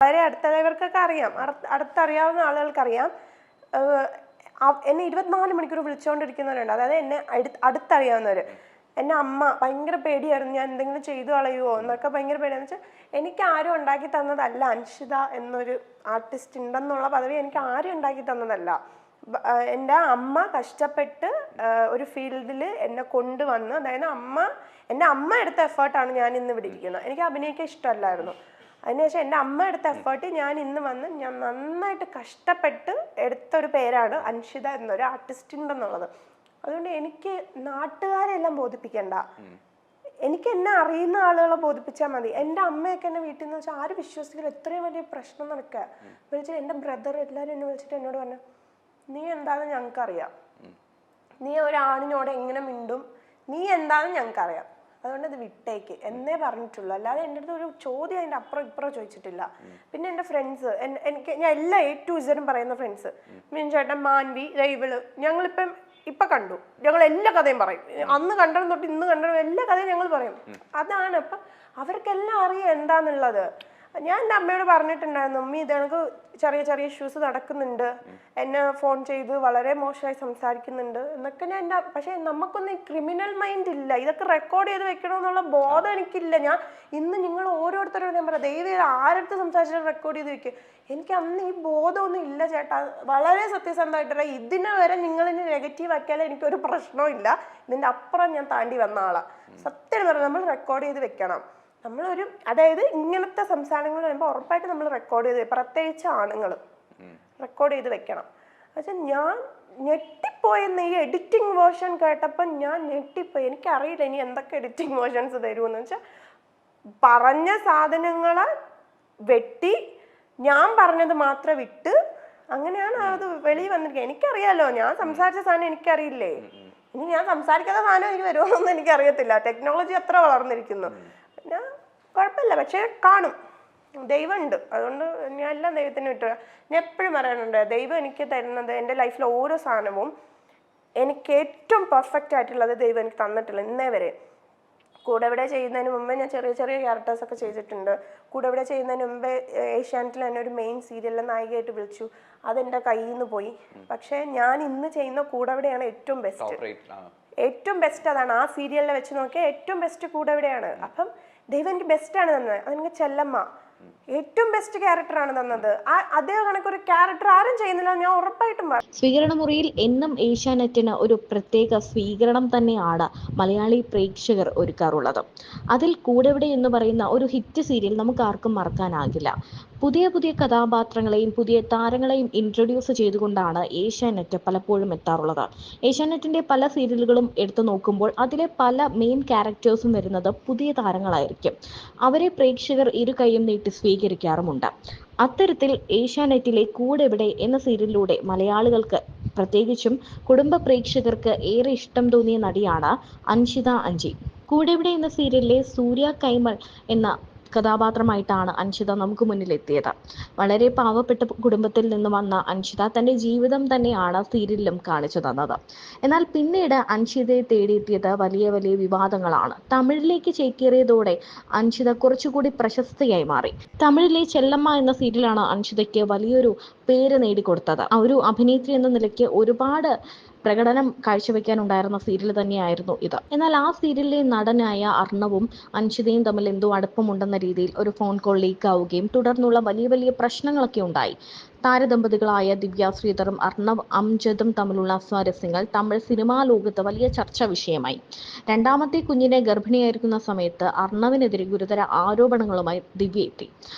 വളരെ അടുത്തവർക്കൊക്കെ അറിയാം, അടുത്തറിയാവുന്ന ആളുകൾക്കറിയാം. എന്നെ 24 മണിക്കൂർ വിളിച്ചുകൊണ്ടിരിക്കുന്നവരുണ്ട്, അതായത് എന്നെ അടുത്തറിയാവുന്നവർ. എന്നെ അമ്മ ഭയങ്കര പേടിയായിരുന്നു, ഞാൻ എന്തെങ്കിലും ചെയ്തു കളയുമോ എന്നൊക്കെ ഭയങ്കര പേടിയാന്ന് വെച്ചാൽ എനിക്ക് ആരും ഉണ്ടാക്കി തന്നതല്ല. അൻഷിത എന്നൊരു ആർട്ടിസ്റ്റ് ഉണ്ടെന്നുള്ള പദവി എനിക്ക് ആരും ഉണ്ടാക്കി തന്നതല്ല. എൻ്റെ അമ്മ കഷ്ടപ്പെട്ട് ഒരു ഫീൽഡിൽ എന്നെ കൊണ്ടുവന്ന്, അതായത് എൻ്റെ അമ്മ എടുത്ത എഫേർട്ടാണ് ഞാൻ ഇന്ന് ഇവിടെ ഇരിക്കുന്നത്. എനിക്ക് അഭിനയിക്കാൻ ഇഷ്ടമല്ലായിരുന്നു. അതിനുശേഷം എൻ്റെ അമ്മ എടുത്ത എഫേർട്ട് ഞാൻ ഇന്ന് വന്ന് ഞാൻ നന്നായിട്ട് കഷ്ടപ്പെട്ട് എടുത്തൊരു പേരാണ് അൻഷിത എന്നൊരു ആർട്ടിസ്റ്റ് ഉണ്ടെന്നുള്ളത്. അതുകൊണ്ട് എനിക്ക് നാട്ടുകാരെല്ലാം ബോധിപ്പിക്കണ്ട, എനിക്ക് എന്നെ അറിയുന്ന ആളുകളെ ബോധിപ്പിച്ചാൽ മതി. എൻ്റെ അമ്മയൊക്കെ എന്നെ വീട്ടിൽ നിന്ന് വെച്ചാൽ ആരും വിശ്വസിക്കില്ല, എത്രയും വലിയ പ്രശ്നം നടക്കുക. വിളിച്ചാൽ എൻ്റെ ബ്രദർ എല്ലാവരും എന്നെ വിളിച്ചിട്ട് എന്നോട് പറഞ്ഞു, നീ എന്താണെന്ന് ഞങ്ങൾക്കറിയാം, നീ ഒരാണിനോട് എങ്ങനെ മിണ്ടും, നീ എന്താണെന്ന് ഞങ്ങൾക്കറിയാം, അതുകൊണ്ട് ഇത് വിട്ടേക്ക് എന്നേ പറഞ്ഞിട്ടുള്ളൂ. അല്ലാതെ എൻ്റെ അടുത്ത് ഒരു ചോദ്യം അതിൻ്റെ അപ്പുറം ഇപ്പുറം ചോദിച്ചിട്ടില്ല. പിന്നെ എൻ്റെ ഫ്രണ്ട്സ്, ഞാൻ എല്ലാ A to Z പറയുന്ന ഫ്രണ്ട്സ്, മീൻചേട്ടൻ, മാൻവി, ഇവള്, ഇപ്പം കണ്ടു, ഞങ്ങൾ എല്ലാ കഥയും പറയും. അന്ന് കണ്ടതും തൊട്ട് ഇന്ന് കണ്ടതും എല്ലാ കഥയും ഞങ്ങൾ പറയും. അതാണ് അപ്പം അവർക്കെല്ലാം അറിയാം എന്താന്നുള്ളത്. ഞാൻ എൻ്റെ അമ്മയോട് പറഞ്ഞിട്ടുണ്ടായിരുന്നു, ഉമ്മി ഇതെനിക്ക് ചെറിയ ചെറിയ ഇഷ്യൂസ് നടക്കുന്നുണ്ട്, എന്നെ ഫോൺ ചെയ്ത് വളരെ മോശമായി സംസാരിക്കുന്നുണ്ട് എന്നൊക്കെ ഞാൻ പക്ഷേ നമുക്കൊന്നും ഈ ക്രിമിനൽ മൈൻഡ് ഇല്ല, ഇതൊക്കെ റെക്കോർഡ് ചെയ്ത് വെക്കണമെന്നുള്ള ബോധം എനിക്കില്ല. ഞാൻ ഇന്ന് നിങ്ങൾ ഓരോരുത്തരോട് ഞാൻ പറയാം, ദയവ് ആരടുത്ത് സംസാരിച്ചാൽ റെക്കോർഡ് ചെയ്ത് വെക്കുക. എനിക്ക് അന്ന് ഈ ബോധമൊന്നും ഇല്ല ചേട്ടാ, വളരെ സത്യസന്ധമായിട്ടല്ല. ഇതിനെ വരെ നിങ്ങളിന് നെഗറ്റീവ് ആക്കിയാലും എനിക്കൊരു പ്രശ്നവും ഇല്ല, ഇതിൻ്റെ അപ്പുറം ഞാൻ താണ്ടി വന്ന ആളാണ്. സത്യം പറഞ്ഞാൽ നമ്മൾ റെക്കോർഡ് ചെയ്ത് വെക്കണം. അതായത് ഇങ്ങനത്തെ സംസാരങ്ങൾ വരുമ്പോൾ ഉറപ്പായിട്ട് നമ്മൾ റെക്കോർഡ് ചെയ്ത്, പ്രത്യേകിച്ച് ആണുങ്ങൾ റെക്കോർഡ് ചെയ്ത് വെക്കണം. പക്ഷെ ഞാൻ ഞെട്ടിപ്പോയെന്ന് ഈ എഡിറ്റിംഗ് വേർഷൻ കേട്ടപ്പോൾ ഞാൻ ഞെട്ടിപ്പോയി. എനിക്കറിയില്ല ഇനി എന്തൊക്കെ എഡിറ്റിംഗ് വേർഷൻസ് തരുമെന്ന് വെച്ചാൽ, പറഞ്ഞ സാധനങ്ങളെ വെട്ടി ഞാൻ പറഞ്ഞത് മാത്രം വിട്ട് അങ്ങനെയാണ് അത് വെളിയിൽ വന്നിരിക്കുക. എനിക്കറിയാലോ, ഞാൻ സംസാരിച്ച സാധനം എനിക്കറിയില്ലേ, ഇനി ഞാൻ സംസാരിക്കാത്ത സാധനം എനിക്ക് വരുമോന്നൊന്നും എനിക്കറിയത്തില്ല. ടെക്നോളജി അത്ര വളർന്നിരിക്കുന്നു. പിന്നെ കുഴപ്പമില്ല, പക്ഷേ കാണും, ദൈവമുണ്ട്. അതുകൊണ്ട് ഞാൻ എല്ലാം ദൈവത്തിന് വിട്ടു. ഞാൻ എപ്പോഴും പറയാനുണ്ട്, ദൈവം എനിക്ക് തരുന്നത്, എൻ്റെ ലൈഫിലെ ഓരോ സാധനവും എനിക്ക് ഏറ്റവും പെർഫെക്റ്റ് ആയിട്ടുള്ളത് ദൈവം എനിക്ക് തന്നിട്ടില്ല ഇന്നേ വരെ. കൂടെവിടെ ചെയ്യുന്നതിന് മുമ്പേ ഞാൻ ചെറിയ ചെറിയ ക്യാരക്ടേഴ്സൊക്കെ ചെയ്തിട്ടുണ്ട്. കൂടെവിടെ ചെയ്യുന്നതിന് മുമ്പേ ഏഷ്യാനെറ്റിൽ എന്നെ ഒരു മെയിൻ സീരിയലിലെ നായികയായിട്ട് വിളിച്ചു, അതെൻ്റെ കയ്യിൽ നിന്ന് പോയി. പക്ഷേ ഞാൻ ഇന്ന് ചെയ്യുന്ന കൂടെവിടെയാണ് ഏറ്റവും ബെസ്റ്റ് അതാണ്. ആ സീരിയലിനെ വെച്ച് നോക്കിയാൽ ഏറ്റവും ബെസ്റ്റ് കൂടെവിടെയാണ്. അപ്പം ദൈവം എനിക്ക് ബെസ്റ്റാണ് തന്നത്. അതെനിക്ക് ചെല്ലമ്മ ഏറ്റവും ബെസ്റ്റ് ക്യാരക്ടറാണ് തന്നത്. അതേ കണക്കൊരു ക്യാരക്ടർ ആരും ചെയ്യുന്നില്ല, ഞാൻ ഉറപ്പായിട്ടും പറയും. സ്വീകരണ മുറിയിൽ എന്നും ഏഷ്യാനെറ്റിന് ഒരു പ്രത്യേക സ്വീകരണം തന്നെയാണ് മലയാളി പ്രേക്ഷകർ ഒരുക്കാറുള്ളത്. അതിൽ കൂടെവിടെ എന്ന് പറയുന്ന ഒരു ഹിറ്റ് സീരിയൽ നമുക്ക് ആർക്കും മറക്കാനാകില്ല. പുതിയ പുതിയ കഥാപാത്രങ്ങളെയും പുതിയ താരങ്ങളെയും ഇൻട്രൊഡ്യൂസ് ചെയ്തുകൊണ്ടാണ് ഏഷ്യാനെറ്റ് പലപ്പോഴും എത്താറുള്ളത്. ഏഷ്യാനെറ്റിന്റെ പല സീരിയലുകളും എടുത്തു നോക്കുമ്പോൾ അതിലെ പല മെയിൻ ക്യാരക്ടേഴ്സും വരുന്നത് പുതിയ താരങ്ങളായിരിക്കും. അവരെ പ്രേക്ഷകർ ഇരു കൈയും നീട്ടി സ്വീകരിക്കാറുമുണ്ട്. അത്തരത്തിൽ ഏഷ്യാനെറ്റിലെ കൂടെവിടെ എന്ന സീരിയലിലൂടെ മലയാളികൾക്ക്, പ്രത്യേകിച്ചും കുടുംബ പ്രേക്ഷകർക്ക് ഏറെ ഇഷ്ടം തോന്നിയ നടിയാണ് അൻഷിത അഞ്ജി. കൂടെവിടെ എന്ന സീരിയലിലെ സൂര്യ കൈമൾ എന്ന കഥാപാത്രമായിട്ടാണ് അൻഷിത നമുക്ക് മുന്നിൽ എത്തിയത്. വളരെ പാവപ്പെട്ട കുടുംബത്തിൽ നിന്ന് വന്ന അൻഷിത തന്റെ ജീവിതം തന്നെയാണ് സീരിയലിലും കാണിച്ചു തന്നത്. എന്നാൽ പിന്നീട് അൻഷിതയെ തേടിയെത്തിയത് വലിയ വലിയ വിവാദങ്ങളാണ്. തമിഴിലേക്ക് ചേക്കേറിയതോടെ അൻഷിത കുറച്ചുകൂടി പ്രശസ്തയായി മാറി. തമിഴിലെ ചെല്ലമ്മ എന്ന സീരിയലാണ് അൻഷിതയ്ക്ക് വലിയൊരു പേര് നേടിക്കൊടുത്തത്. ഒരു അഭിനേത്രി എന്ന നിലയ്ക്ക് ഒരുപാട് പ്രകടനം കാഴ്ചവെക്കാനുണ്ടായിരുന്ന സീരിയൽ തന്നെയായിരുന്നു ഇത്. എന്നാൽ ആ സീരിയലിലെ നടനായ അർണവും അൻഷിതയും തമ്മിൽ എന്തോ അടുപ്പമുണ്ടെന്ന രീതിയിൽ ഒരു ഫോൺ കോൾ ലീക്ക് ആവുകയും തുടർന്നുള്ള വലിയ വലിയ പ്രശ്നങ്ങളൊക്കെ ഉണ്ടായി. താരദമ്പതികളായ ദിവ്യ ശ്രീധറും അർണവ് അംജദും തമ്മിലുള്ള സ്വാരസ്യങ്ങൾ തമിഴ് സിനിമാ ലോകത്ത് വലിയ ചർച്ചാ വിഷയമായി. രണ്ടാമത്തെ കുഞ്ഞിനെ ഗർഭിണിയായിരിക്കുന്ന സമയത്ത് അർണവിനെതിരെ ഗുരുതര ആരോപണങ്ങളുമായി ദിവ്യ എത്തി.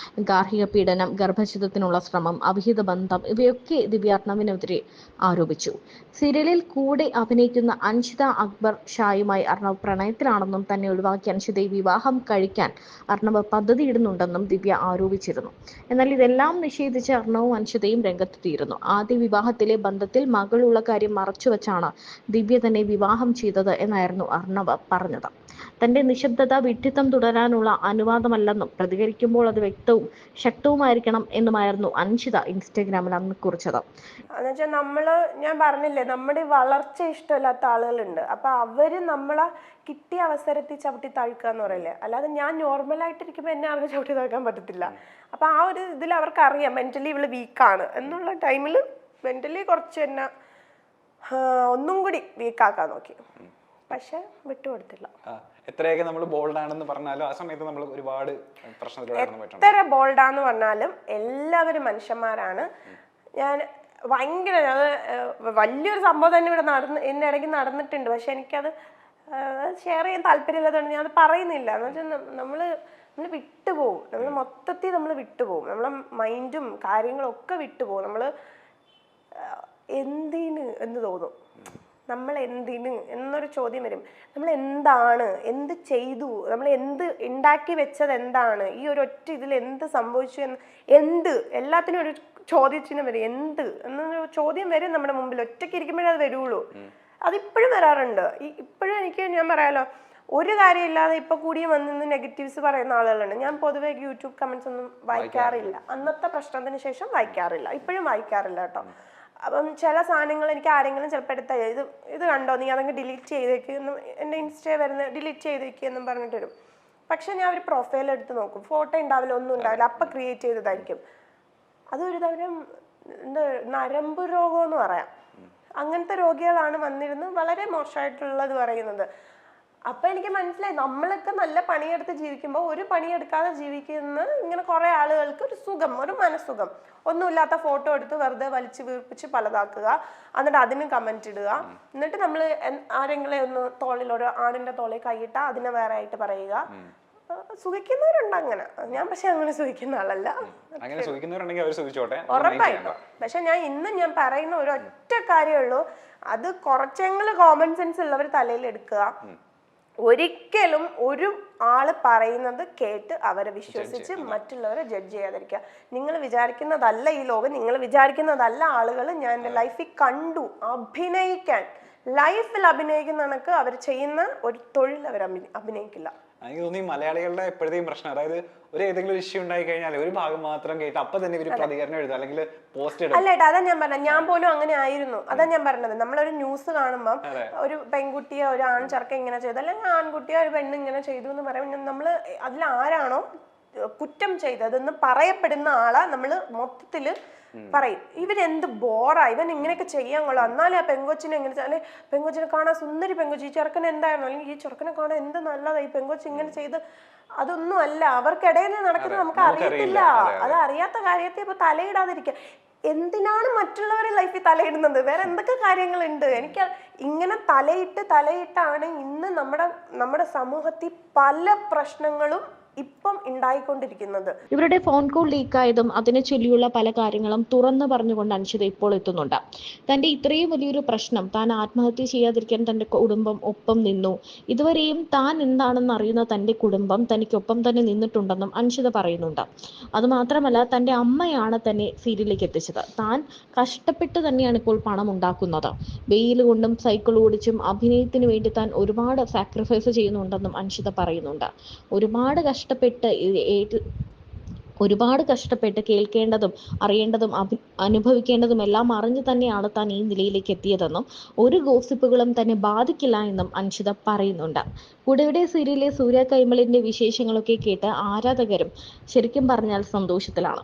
ഗാർഹിക പീഡനം, ഗർഭഛിദത്തിനുള്ള ശ്രമം, അവിഹിത ബന്ധം ഇവയൊക്കെ ദിവ്യ അർണവിനെതിരെ ആരോപിച്ചു. സീരിയലിൽ കൂടെ അഭിനയിക്കുന്ന അൻഷിത അക്ബർ ഷായുമായി അർണവ് പ്രണയത്തിലാണെന്നും തന്നെ ഒഴിവാക്കി അൻഷിതയെ വിവാഹം കഴിക്കാൻ അർണവ് പദ്ധതിയിടുന്നുണ്ടെന്നും ദിവ്യ ആരോപിച്ചിരുന്നു. എന്നാൽ ഇതെല്ലാം നിഷേധിച്ച് അർണവും അൻഷിതയും രംഗത്തെത്തിയിരുന്നു. ആദ്യ വിവാഹത്തിലെ ബന്ധത്തിൽ മകളുള്ള കാര്യം മറച്ചുവെച്ചാണ് ദിവ്യ തന്നെ വിവാഹം ചെയ്തത് എന്നായിരുന്നു അർണവ് പറഞ്ഞത്. തന്റെ നിശബ്ദത വിഡ്ഢിത്തം തുടരാനുള്ള അനുവാദമല്ലെന്നും പ്രതികരിക്കുമ്പോൾ അത് വ്യക്തവും ശക്തവുമായിരിക്കണം എന്നുമായിരുന്നു അൻഷിത ഇൻസ്റ്റഗ്രാമിൽ അന്ന് കുറിച്ചത്. എന്നുവെച്ചാൽ ഞാൻ പറഞ്ഞില്ലേ, നമ്മുടെ വളർച്ച ഇഷ്ടമില്ലാത്ത ആളുകളുണ്ട്. അപ്പൊ അവര് നമ്മളെ കിട്ടിയ അവസരത്തിൽ ചവിട്ടി താഴ്ക്കുക എന്ന് പറയില്ലേ. അല്ലാതെ ഞാൻ നോർമലായിട്ടിരിക്കുമ്പോൾ എന്നെ ആർക്കും ചവിട്ടി താഴ്ക്കാൻ പറ്റത്തില്ല. അപ്പോൾ ആ ഒരു ഇതിൽ അവർക്ക് അറിയാം മെൻ്റലി ഇവള് വീക്കാണ് എന്നുള്ള ടൈമിൽ മെൻ്റലി കുറച്ച് തന്നെ ഒന്നും കൂടി വീക്കാക്കാൻ നോക്കി, പക്ഷെ വിട്ടുകൊടുത്തില്ല. എത്രയൊക്കെ നമ്മൾ ബോൾഡ് ആണെന്ന് പറഞ്ഞാലും ആ സമയത്ത് നമ്മൾ ഒരുപാട് എത്ര ബോൾഡാന്ന് പറഞ്ഞാലും എല്ലാവരും മനുഷ്യന്മാരാണ്. ഞാൻ ഭയങ്കര അത് വലിയൊരു സംഭവം തന്നെ ഇവിടെ ഇതിൻ്റെ ഇടയ്ക്ക് നടന്നിട്ടുണ്ട്, പക്ഷെ എനിക്കത് ഷെയർ ചെയ്യാൻ താല്പര്യമില്ലാത്തതുകൊണ്ട് ഞാൻ അത് പറയുന്നില്ല. എന്ന് വെച്ചാൽ നമ്മൾ വിട്ടുപോകും, നമ്മൾ മൊത്തത്തിൽ നമ്മൾ വിട്ടുപോകും, നമ്മളെ മൈൻഡും കാര്യങ്ങളും ഒക്കെ വിട്ടുപോകും. നമ്മൾ എന്തിന് എന്ന് തോന്നും, നമ്മൾ എന്തിന് എന്നൊരു ചോദ്യം വരും. നമ്മൾ എന്താണ്, എന്ത് ചെയ്തു, നമ്മൾ എന്ത് ഉണ്ടാക്കി വെച്ചത് എന്താണ്, ഈ ഒരു ഒറ്റ ഇതിൽ എന്ത് സംഭവിച്ചു എന്ന്, എന്ത് എല്ലാത്തിനും ഒരു ചോദ്യചിഹ്നം വരും. എന്ത് എന്നൊരു ചോദ്യം വരും നമ്മുടെ മുമ്പിൽ. ഒറ്റയ്ക്ക് ഇരിക്കുമ്പോഴേ അത് വരുള്ളൂ. അതിപ്പോഴും വരാറുണ്ട്. ഇപ്പോഴും എനിക്ക് ഞാൻ പറയാലോ, ഒരു കാര്യമില്ലാതെ ഇപ്പൊ കൂടി വന്നിന്ന് നെഗറ്റീവ്സ് പറയുന്ന ആളുകളുണ്ട്. ഞാൻ പൊതുവെ യൂട്യൂബ് കമന്റ്സ് ഒന്നും വായിക്കാറില്ല. അന്നത്തെ പ്രശ്നത്തിന് ശേഷം വായിക്കാറില്ല, ഇപ്പോഴും വായിക്കാറില്ല കേട്ടോ. അപ്പം ചില സാധനങ്ങൾ എനിക്ക് ആരെങ്കിലും ചിലപ്പോൾ എടുത്ത ഇത് കണ്ടോ, നീ അതങ്ങ് ഡിലീറ്റ് ചെയ്തേക്ക് എന്നും, എൻ്റെ ഇൻസ്റ്റേ വരുന്ന ഡിലീറ്റ് ചെയ്തേക്ക് എന്നും പറഞ്ഞിട്ട് വരും. പക്ഷെ ഞാൻ ഒരു പ്രൊഫൈൽ എടുത്ത് നോക്കും, ഫോട്ടോ ഉണ്ടാവില്ല, ഒന്നും ഉണ്ടാവില്ല, അപ്പം ക്രിയേറ്റ് ചെയ്തതായിരിക്കും. അതൊരു തരം എന്താ നരമ്പ് രോഗം എന്ന് പറയാം. അങ്ങനത്തെ രോഗികളാണ് വന്നിരുന്ന് വളരെ മോശമായിട്ടുള്ളത് പറയുന്നത്. അപ്പം എനിക്ക് മനസ്സിലായി, നമ്മളൊക്കെ നല്ല പണിയെടുത്ത് ജീവിക്കുമ്പോൾ ഒരു പണിയെടുക്കാതെ ജീവിക്കുന്ന ഇങ്ങനെ കുറേ ആളുകൾക്ക് ഒരു സുഖം, ഒരു മനസ്സുഖം. ഒന്നുമില്ലാത്ത ഫോട്ടോ എടുത്ത് വെറുതെ വലിച്ചു വീർപ്പിച്ച് പലതാക്കുക, എന്നിട്ട് അതിന് കമന്റ് ഇടുക, എന്നിട്ട് നമ്മൾ ആരെങ്കിലും ഒന്ന് തോളിൽ ഒരു ആണിന്റെ തോളിൽ കൈയിട്ടാൽ അതിനെ വേറെ ആയിട്ട് പറയുക. സുഖിക്കുന്നവരുണ്ട് അങ്ങനെ. ഞാൻ പക്ഷെ അങ്ങനെ സുഖിക്കുന്ന ആളല്ല. ഉറപ്പായിട്ടും. പക്ഷെ ഞാൻ പറയുന്ന ഒരു ഒറ്റ കാര്യമുള്ളൂ, അത് കുറച്ചെങ്കിലും കോമൺ സെൻസ് ഉള്ളവർ തലയിൽ എടുക്കുക. ഒരിക്കലും ഒരു ആള് പറയുന്നത് കേട്ട് അവരെ വിശ്വസിച്ച് മറ്റുള്ളവരെ ജഡ്ജ് ചെയ്യാതിരിക്കുക. നിങ്ങൾ വിചാരിക്കുന്നതല്ല ഈ ലോകം, നിങ്ങൾ വിചാരിക്കുന്നതല്ല ആളുകൾ. ഞാൻ എൻ്റെ ലൈഫിൽ കണ്ടു അഭിനയിക്കാൻ, ലൈഫിൽ അഭിനയിക്കുന്ന കണക്ക് അവർ ചെയ്യുന്ന ഒരു തൊഴിൽ അവർ അഭിനയിക്കില്ല. എനിക്ക് തോന്നി മലയാളികളുടെ എപ്പോഴത്തെയും പ്രശ്നം, അതായത് ഒരു ഏതെങ്കിലും ഇഷ്യൂ ഉണ്ടായി കഴിഞ്ഞാൽ ഒരു ഭാഗം മാത്രം കേട്ട് അപ്പൊ തന്നെ ഒരു പ്രതികരണം എഴുതുക, അല്ലെങ്കിൽ പോസ്റ്റ് ഇടുക. അല്ല, അതാ ഞാൻ പറഞ്ഞത്, ഞാൻ പോലും അങ്ങനെ ആയിരുന്നു. അതാ ഞാൻ പറഞ്ഞത്, നമ്മളൊരു ന്യൂസ് കാണുമ്പോൾ ഒരു പെൺകുട്ടിയെ ഒരു ആൺ ചെറുക്കൻ ഇങ്ങനെ ചെയ്തു, അല്ലെങ്കിൽ ആൺകുട്ടിയെ ഒരു പെണ്ണ് ഇങ്ങനെ ചെയ്തു എന്ന് പറയുമ്പോൾ നമ്മൾ അതിൽ ആരാണോ കുറ്റം ചെയ്തതെന്ന് പറയപ്പെടുന്ന ആളാ നമ്മൾ മൊത്തത്തില് പറയും. ഇവരെന്ത് ബോറാ, ഇവൻ ഇങ്ങനെയൊക്കെ ചെയ്യാൻ കൊള്ളാം, എന്നാലും ആ പെങ്കൊച്ചിനെ എങ്ങനെ, അല്ലെ പെങ്കൊച്ചിനെ കാണാൻ സുന്ദരി പെങ്കൊച്ചി, ഈ ചെറുക്കൻ എന്തായിരുന്നു, അല്ലെങ്കിൽ ഈ ചെറുക്കനെ കാണാൻ എന്ത് നല്ലതാ, ഈ പെങ്കൊച്ചി ഇങ്ങനെ ചെയ്ത്. അതൊന്നും അല്ല, അവർക്കിടയിൽ നടക്കുന്നത് നമുക്ക് അറിയത്തില്ല. അത് അറിയാത്ത കാര്യത്തെ ഇപ്പൊ തലയിടാതിരിക്കുക. എന്തിനാണ് മറ്റുള്ളവരുടെ ലൈഫിൽ തലയിടുന്നത്? വേറെ എന്തൊക്കെ കാര്യങ്ങളുണ്ട്? എനിക്ക് ഇങ്ങനെ തലയിട്ടാണ് ഇന്ന് നമ്മുടെ സമൂഹത്തിൽ പല പ്രശ്നങ്ങളും ഇപ്പം ഉണ്ടായിക്കൊണ്ടിരിക്കുന്നത്. ഇവരുടെ ഫോൺ കോൾ ലീക്കായതും അതിനെ ചൊല്ലിയുള്ള പല കാര്യങ്ങളും തുറന്നു പറഞ്ഞുകൊണ്ട് അൻഷിത ഇപ്പോൾ എത്തുന്നുണ്ട്. തന്റെ ഇത്രയും വലിയൊരു പ്രശ്നം, താൻ ആത്മഹത്യ ചെയ്യാതിരിക്കാൻ തന്റെ കുടുംബം ഒപ്പം നിന്നു, ഇതുവരെയും താൻ എന്താണെന്ന് അറിയുന്ന തന്റെ കുടുംബം തനിക്കൊപ്പം തന്നെ നിന്നിട്ടുണ്ടെന്നും അൻഷിത പറയുന്നുണ്ട്. അതുമാത്രമല്ല, തന്റെ അമ്മയാണ് തന്നെ സീരിയലിലേക്ക് എത്തിച്ചത്. താൻ കഷ്ടപ്പെട്ട് തന്നെയാണ് ഇപ്പോൾ പണം ഉണ്ടാക്കുന്നത്. വെയിൽ കൊണ്ടും സൈക്കിൾ ഓടിച്ചും അഭിനയത്തിന് വേണ്ടി താൻ ഒരുപാട് സാക്രിഫൈസ് ചെയ്യുന്നുണ്ടെന്നും അൻഷിത പറയുന്നുണ്ട്. ഒരുപാട് കഷ്ടപ്പെട്ട് കേൾക്കേണ്ടതും അറിയേണ്ടതും അനുഭവിക്കേണ്ടതും എല്ലാം അറിഞ്ഞു തന്നെയാണ് താൻ ഈ നിലയിലേക്ക് എത്തിയതെന്നും ഒരു ഗോസിപ്പുകളും തന്നെ ബാധിക്കില്ല എന്നും അൻഷിത പറയുന്നുണ്ട്. കൂടെവിടെ സീരിയലിലെ സൂര്യ കൈമളിന്റെ വിശേഷങ്ങളൊക്കെ കേട്ട് ആരാധകരും ശരിക്കും പറഞ്ഞാൽ സന്തോഷത്തിലാണ്.